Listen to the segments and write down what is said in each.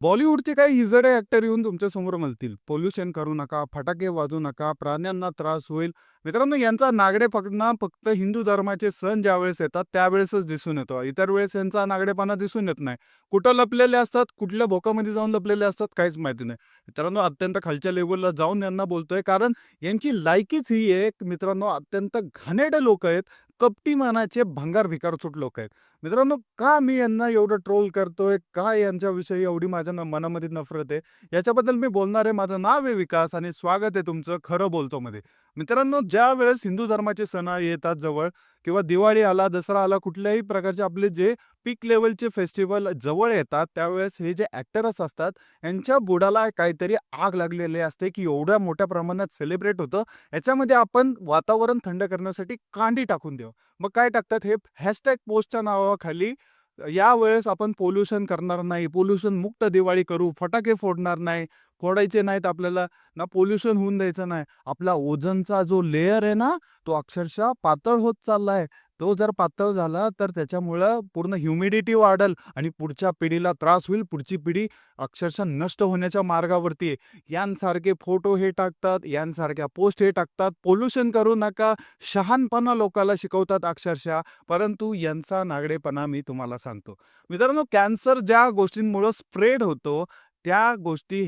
बॉलिवूडचे काही हिजडे ॲक्टर येऊन तुमच्यासमोर म्हणतील, "पोल्युशन करू नका, फटाके वाजवू नका, प्राण्यांना त्रास होईल." मित्रांनो, यांचा नागडेपणा फक्त हिंदू धर्माचे सण ज्यावेळेस येतात, त्यावेळेसच दिसून येतो. इतर वेळेस यांचा नागडेपणा दिसून येत नाही. कुठं लपलेले असतात, कुठल्या भोकामध्ये जाऊन लपलेले असतात, काहीच माहिती नाही. मित्रांनो, अत्यंत खालच्या लेव्हलला जाऊन यांना बोलतोय, कारण यांची लायकीच ही आहे, मित्रांनो, अत्यंत घाणेरडे लोकं आहेत, कपटी मनाचे भंगार-भिकारचोट लोकं आहेत. मित्रांनो, का मी यांना एवढं ट्रोल करतोय? का यांच्याविषयी एवढी माझ्या मनामध्ये नफरत आहे? याच्याबद्दल मी बोलणार आहे. माझं नाव आहे विकास आणि स्वागत आहे तुमचं खरं बोलतो मध्ये. मित्रांनो, ज्यावेळेस हिंदू धर्माचे सण येतात जवळ किंवा दिवाळी आला, दसरा आला, कुठल्याही प्रकारचे आपले जे पीक लेव्हलचे फेस्टिव्हल जवळ येतात, त्यावेळेस हे जे ॲक्टर्स असतात, यांच्या बुडाला काहीतरी आग लागलेली असते, की एवढ्या मोठ्या प्रमाणात सेलिब्रेट होतं. याच्यामध्ये आपण वातावरण थंड करण्यासाठी कांडी टाकून देऊ. मग काय टाकतात हे हॅशटॅग पोस्टच्या नावाखाली, यावेळेस आपण पोल्युशन करणार नाही, पोल्युशन मुक्त दिवाळी करू, फटाके फोडणार नाही, फोडायचे नाहीत आपल्याला, ना पोल्युशन होऊन द्यायचं नाही. आपला ओझोनचा जो लेयर आहे ना, तो अक्षरशः पातळ होत चाललाय. तो जर पातळ झाला तर त्याच्यामुळं पूर्ण ह्युमिडिटी वाढेल आणि पुढच्या पिढीला त्रास होईल. पुढची पिढी अक्षरशः नष्ट होण्याच्या मार्गावरती आहे. यांसारखे फोटो हे टाकतात, यांसारख्या पोस्ट हे टाकतात, पोल्युशन करू नका, शहाणपणा लोकाला शिकवतात अक्षरशः. परंतु यांचा नागडेपणा मी तुम्हाला सांगतो. मित्रांनो, कॅन्सर ज्या गोष्टींमुळं स्प्रेड होतो, त्या गोष्टी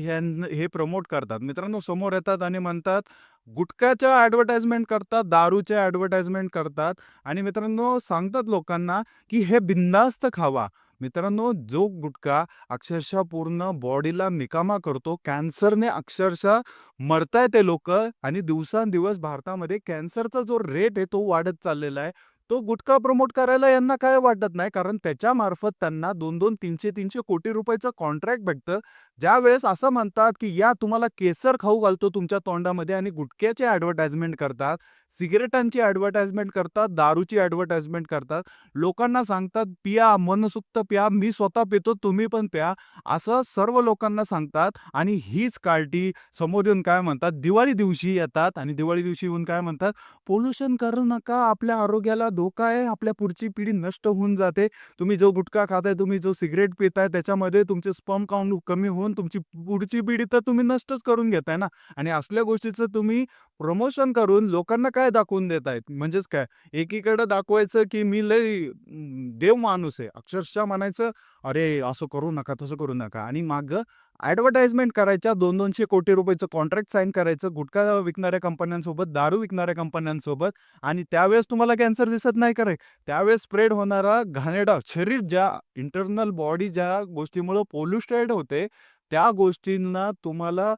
हे प्रमोट करतात. मित्रांनो, समोर येतात आणि म्हणतात, गुटख्याच्या ॲडव्हर्टाइजमेंट करतात, दारूच्या ॲडव्हर्टाइजमेंट करतात आणि मित्रांनो सांगतात लोकांना, की हे बिनधास्त खावा. मित्रांनो, जो गुटखा अक्षरशः पूर्ण बॉडीला निकामा करतो, कॅन्सरने अक्षरशः मरताय ते लोकं आणि दिवसांदिवस भारतामध्ये कॅन्सरचा जो रेट आहे तो वाढत चाललेला आहे. तो गुटखा प्रमोट करायला यांना काय वाटत नाही, कारण त्याच्यामार्फत त्यांना 2-2, 300-300 कोटी रुपयाचं कॉन्ट्रॅक्ट भेटतं. ज्यावेळेस असं म्हणतात, की या तुम्हाला केसर खाऊ घालतो तुमच्या तोंडामध्ये आणि गुटख्याची ॲडव्हर्टाइजमेंट करतात, सिगारेटांची ॲडव्हर्टाइजमेंट करतात, दारूची ॲडव्हर्टाइजमेंट करतात. लोकांना सांगतात, "पिया, मनसोक्त प्या, मी स्वतः पितो, तुम्ही पण प्या." असं सर्व लोकांना सांगतात आणि हीच कार्टी समोर येऊन काय म्हणतात, दिवाळी दिवशी येतात आणि दिवाळी दिवशी येऊन काय म्हणतात, "पोल्युशन करू नका, आपल्या आरोग्याला धोका आहे, आपल्या पुढची पिढी नष्ट होऊन जाते. तुम्ही जो गुटखा खाताय, तुम्ही जो सिगारेट पिताय, त्याच्यामध्ये तुमचे स्पर्म काउंट कमी होऊन तुमची पुढची पिढी तर तुम्ही नष्टच करून घेताय ना." आणि असल्या गोष्टीचं तुम्ही प्रमोशन करून लोकांना काय दाखवून देतायत? म्हणजेच काय, एकीकडे दाखवायचं की मी लय देव माणूस आहे. अक्षरशः म्हणायचं, "अरे, असं करू नका, तसं करू नका." आणि मागं ॲडव्हर्टाइजमेंट करायच्या, 200-200 कोटी रुपयाचं कॉन्ट्रॅक्ट साइन करायचं गुटखा विकणाऱ्या कंपन्यांसोबत, दारू विकणाऱ्या कंपन्यांसोबत आणि त्यावेळेस तुम्हाला कॅन्सर दिसत नाही का रे? त्यावेळेस स्प्रेड होणारा घाणेरडा शरीर ज्या इंटरनल बॉडी ज्या गोष्टीमुळं पोल्युटेड होते, त्या गोष्टींना तुम्हाला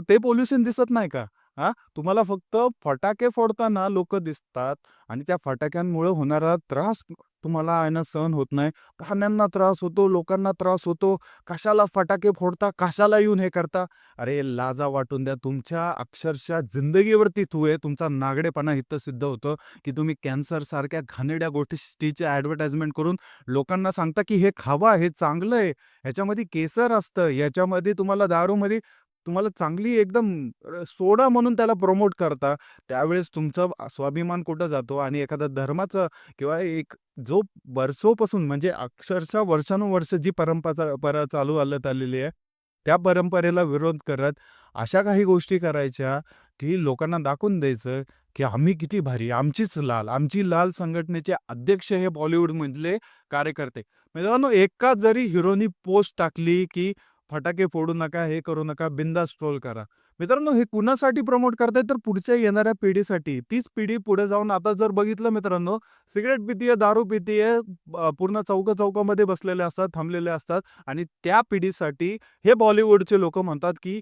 ते पोल्युशन दिसत नाही का? हां, तुम्हाला फक्त फटाके फोडताना लोकं दिसतात आणि त्या फटाक्यांमुळं होणारा त्रास तुम्हाला आहे ना सहन होत नाही. प्राण्यांना त्रास होतो, लोकांना त्रास होतो. कशाला फटाके फोडता? कशाला येऊन हे करता? अरे, लाजा वाटून द्या. तुमच्या अक्षरशः जिंदगीवरती थू आहे. तुमचा नागडेपणा इथं सिद्ध होतं, की तुम्ही कॅन्सरसारख्या घाणेरड्या गोष्टीची ॲडव्हर्टाइजमेंट करून लोकांना सांगता, की हे खावा, हे चांगलं आहे. ह्याच्यामध्ये केसर असतं, याच्यामध्ये तुम्हाला दारूमध्ये तुम्हाला चांगली एकदम सोडा म्हणून त्याला प्रमोट करता. त्यावेळेस तुमचा स्वाभिमान कुठं जातो आणि एखादा धर्माचा किंवा एक जो वर्षोपासून म्हणजे अक्षरशः वर्षानुवर्ष जी परंपरा चालू चालत आलेली आहे, त्या परंपरेला विरोध करत अशा काही गोष्टी करायच्या, की लोकांना दाखवून द्यायचं, की आम्ही किती भारी, आमचीच लाल, आमची लाल संघटनेचे अध्यक्ष हे बॉलिवूडमधले कार्यकर्ते. मित्रांनो, एका जरी हिरोनी पोस्ट टाकली, की फटाके फोडू नका, हे करू नका, बिनधास्त ट्रोल करा. मित्रांनो, हे कुणासाठी प्रमोट करतायत तर पुढच्या येणाऱ्या पिढीसाठी. तीच पिढी पुढे जाऊन आता जर बघितलं मित्रांनो, सिगारेट पितीये, दारू पितीये, पूर्ण चौकामध्ये बसलेले असतात, थांबलेले असतात आणि त्या पिढीसाठी हे बॉलिवूडचे लोकं म्हणतात, की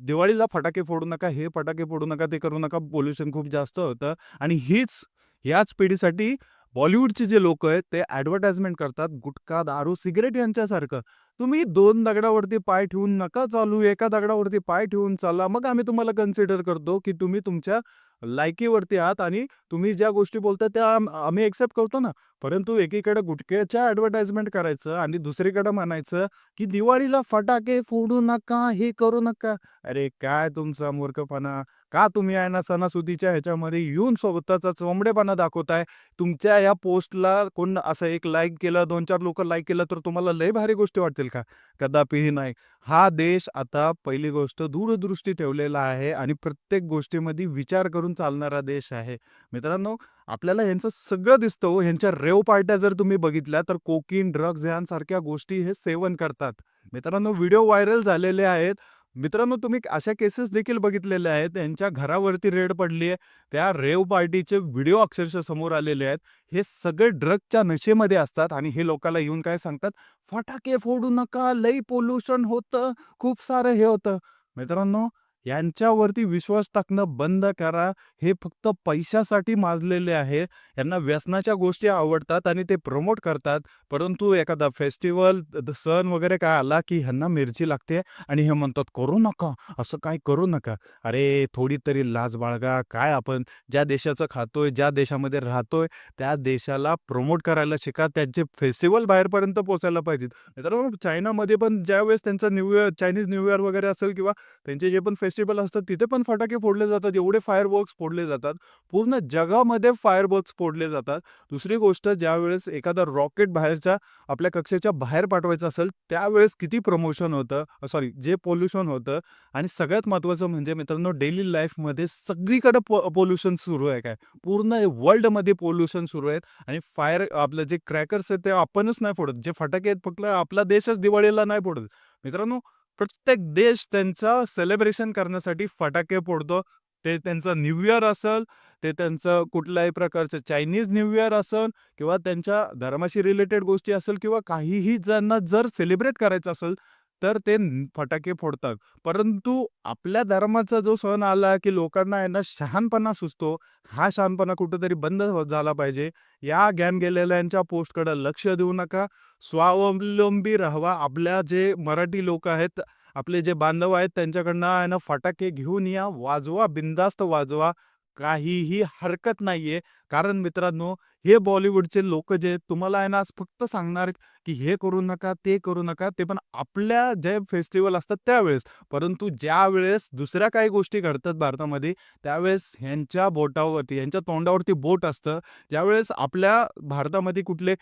दिवाळीला फटाके फोडू नका, हे फटाके फोडू नका, ते करू नका, पोल्युशन खूप जास्त होतं आणि ह्याच पिढीसाठी बॉलिवूडचे जे लोकं आहेत ते ॲडव्हर्टाइजमेंट करतात, गुटखा, दारू, सिगारेट यांच्यासारखं. तुम्ही 2 दगडावरती पाय ठेवून नका चालू, एका दगडावरती पाय ठेवून चाला. मग आम्ही तुम्हाला कन्सिडर करतो, की तुम्ही तुमच्या लायकीवरती आहात आणि तुम्ही ज्या गोष्टी बोलता त्या आम्ही एक्सेप्ट करतो ना. परंतु एकीकडे गुटख्याच्या ॲडव्हर्टाइजमेंट करायचं आणि दुसरीकडे म्हणायचं, की दिवाळीला फटाके फोडू नका, हे करू नका. अरे, काय तुमचा मूर्खपणा! का तुम्ही आहे ना सणासुदीच्या ह्याच्यामध्ये येऊन स्वतःचा चोंबडेपणा दाखवताय? तुमच्या या पोस्टला कोण असं एक लाईक केलं, 2-4 लोकं लाईक केलं तर तुम्हाला लय भारी गोष्टी वाटतील. असेल का? कदापिही नाही. हा देश आता पहिली गोष्ट दूरदृष्टी ठेवलेला आहे आणि प्रत्येक गोष्टीमध्ये विचार करून चालणारा देश आहे. मित्रांनो, आपल्याला ह्यांचं सगळं दिसतं हो. ह्यांच्या रेव पार्ट्या जर तुम्ही बघितल्या तर कोकीन, ड्रग्ज यांसारख्या गोष्टी हे सेवन करतात. मित्रांनो, व्हिडिओ व्हायरल झालेले आहेत. मित्रांनो, तुम्ही अशा केसेस देखील बघितलेल्या आहेत. त्यांच्या घरावरती रेड पडली आहे. त्या रेव पार्टीचे व्हिडिओ अक्षरशः समोर आलेले आहेत. हे सगळे ड्रगच्या नशेमध्ये असतात आणि हे लोकांना येऊन काय सांगतात, "फटाके फोडू नका, लई पोल्युशन होतं, खूप सारं हे होतं." मित्रांनो, यांच्यावरती विश्वास टाकणं बंद करा. हे फक्त पैशासाठी माजलेले आहे. यांना व्यसनाच्या गोष्टी आवडतात आणि ते प्रमोट करतात. परंतु एखादा फेस्टिवल, सण वगैरे काय आला, की ह्यांना मिरची लागते आणि हे म्हणतात, "करू नका, असं काही करू नका." अरे, थोडी तरी लाज बाळगा. काय आपण ज्या देशाचं खातोय, ज्या देशामध्ये राहतोय, त्या देशाला प्रमोट करायला शिका. त्यांचे फेस्टिव्हल बाहेरपर्यंत पोहोचायला पाहिजेत. मित्रांनो, चायनामध्ये पण ज्यावेळेस त्यांचा new year, Chinese new year वगैरे असेल किंवा त्यांचे जे पण फेस्टिव्हल असतात, तिथे पण फटाके फोडले जातात. एवढे फायरवर्क्स फोडले जातात. पूर्ण जगामध्ये फायरवर्क्स फोडले जातात. दुसरी गोष्ट, ज्यावेळेस एखादा रॉकेट बाहेरच्या आपल्या कक्षेच्या बाहेर पाठवायचं असेल, त्यावेळेस किती प्रमोशन होतं, सॉरी जे पोल्युशन होतं. आणि सगळ्यात महत्त्वाचं म्हणजे मित्रांनो, डेली लाईफमध्ये सगळीकडे पोल्युशन सुरू आहे काय. पूर्ण वर्ल्डमध्ये पोल्युशन सुरू आहेत आणि फायर आपलं जे क्रॅकर्स आहेत ते आपणच नाही फोडत. जे फटाके आहेत फक्त आपला देशच दिवाळीला नाही फोडत. मित्रांनो, प्रत्येक देश त्यांचा सेलिब्रेशन करण्यासाठी फटाके फोडतो. ते त्यांचं न्यू इयर असेल, ते त्यांचं कुठल्याही प्रकारचं चायनीज न्यू इयर असेल किंवा त्यांच्या धर्माशी रिलेटेड गोष्टी असेल किंवा काहीही ज्यांना जर सेलिब्रेट करायचं असेल, तर ते फटाके फोडतात. परंतु आपल्या धर्माचा जो सण आला, की लोकांना आहे ना शहाणपणा सुचतो. हा शहाणपणा कुठेतरी बंद झाला पाहिजे. या ज्ञान गेलेल्यांच्या पोस्टकडे लक्ष देऊ नका. स्वावलंबी राहावा. आपल्या जे मराठी लोक आहेत, आपले जे बांधव आहेत, त्यांच्याकडनं आहे ना फटाके घेऊन या, वाजवा, बिनधास्त वाजवा. काहीही हरकत नाहीये. कारण मित्रांनो, हे बॉलिवूडचे लोकं जे तुम्हाला आहे ना आज फक्त सांगणार की हे करू नका, ते करू नका. ते पण आपल्या जे फेस्टिव्हल असतात त्यावेळेस. परंतु ज्यावेळेस दुसऱ्या काही गोष्टी घडतात भारतामध्ये, त्यावेळेस ह्यांच्या बोटावरती, ह्यांच्या तोंडावरती बोट असतं. ज्यावेळेस आपल्या भारतामध्ये कुठले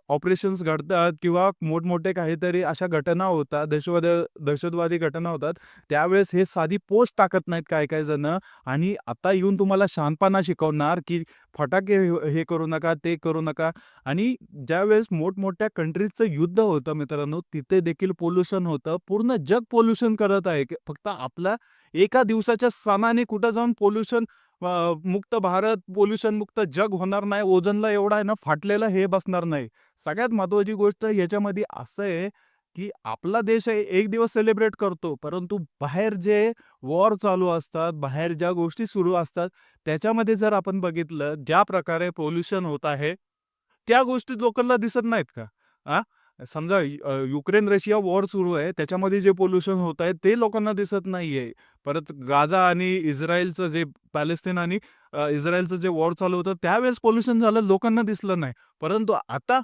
ऑपरेशन्स घडतात किंवा मोठमोठे काहीतरी अशा घटना होतात, दहशतवादी घटना होतात, त्यावेळेस हे साधी पोस्ट टाकत नाहीत काही-काही जणं आणि आता येऊन तुम्हाला शहाणपणा शिकवणार, की फटाके हे करू नका, ते करू नका. आणि ज्यावेळेस मोठमोठ्या कंट्रीजचं युद्ध होतं मित्रांनो, तिथे देखील पोल्युशन होतं. पूर्ण जग पोल्युशन करत आहे. फक्त आपला एका दिवसाच्या सणाने कुठं जाऊन पोल्युशन मुक्त भारत, पोल्युशन मुक्त जग होणार नाही. ओझोनला एवढा आहे ना फाटलेलं हे बसणार नाही. सगळ्यात महत्त्वाची गोष्ट याच्यामध्ये असं आहे, की आपला देश आहे एक दिवस सेलिब्रेट करतो, परंतु बाहेर जे वॉर चालू असतात, बाहेर ज्या गोष्टी सुरू असतात, त्याच्यामध्ये जर आपण बघितलं, ज्या प्रकारे पोल्युशन होत आहे, त्या गोष्टी लोकांना दिसत नाहीत का? आ? समजा युक्रेन रशिया वॉर सुरू आहे, त्याच्यामध्ये जे पोल्युशन होत आहे, ते लोकांना दिसत नाहीये. परत गाझा आणि इस्रायलचं जे पॅलेस्टाईन आणि इस्रायलचं जे वॉर चालू होतं, त्यावेळेस पोल्युशन झालं, लोकांना दिसलं नाही. परंतु आता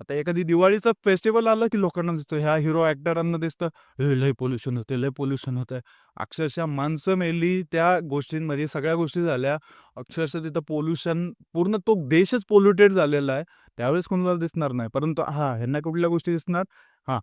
आता एखादी दिवाळीचं फेस्टिव्हल आलं, की लोकांना दिसतं, ह्या हिरो ॲक्टरांना दिसतं, "हे लय पोल्युशन होतंय, लय पोल्युशन होतंय." अक्षरशः माणसं मेली त्या गोष्टींमध्ये, सगळ्या गोष्टी झाल्या. अक्षरशः तिथं पोल्युशन पूर्ण तो देशच पोल्युटेड झालेला आहे. त्यावेळेस कोणाला दिसणार नाही. परंतु हां, ह्यांना कुठल्या गोष्टी दिसणार? हां,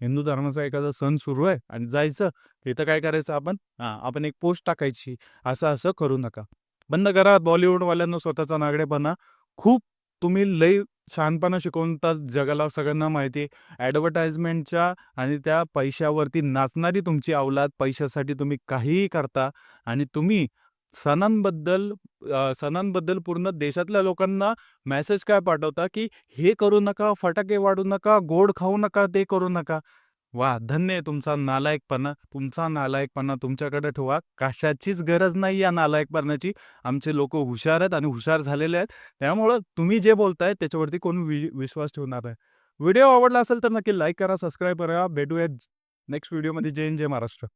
हिंदू धर्माचा एखादा सण सुरू आहे आणि जायचं, इथं काय करायचं आपण? हां, आपण एक पोस्ट टाकायची, असं-असं करू नका. बंद करा बॉलिवूडवाल्यांना स्वतःचा नागडेपणा. खूप तुम्ही लई शहाणपणा शिकवतात जगाला, सगळ्यांना माहिती आहे. ॲडव्हर्टाइजमेंटच्या आणि त्या पैशावरती नाचणारी तुमची अवलाद, पैशासाठी तुम्ही काहीही करता आणि तुम्ही सणांबद्दल सणांबद्दल पूर्ण देशातल्या लोकांना मेसेज काय पाठवता, की हे करू नका, फटाके वाढू नका, गोड खाऊ नका, ते करू नका. वाह! धन्य आहे तुमचा नालायकपणा. तुमचा नालायकपणा तुमच्याकडे ठेवा. कशाचीच गरज नाही या नालायकपणाची. आमचे लोकं हुशार आहेत आणि हुशार झालेले आहेत. त्यामुळं तुम्ही जे बोलताय त्याच्यावरती कोण विश्वास ठेवणार नाही. व्हिडिओ आवडला असेल तर नक्की लाईक करा, सबस्क्राईब करा. भेटूया नेक्स्ट व्हिडिओमध्ये. जय हिंद, जय महाराष्ट्र.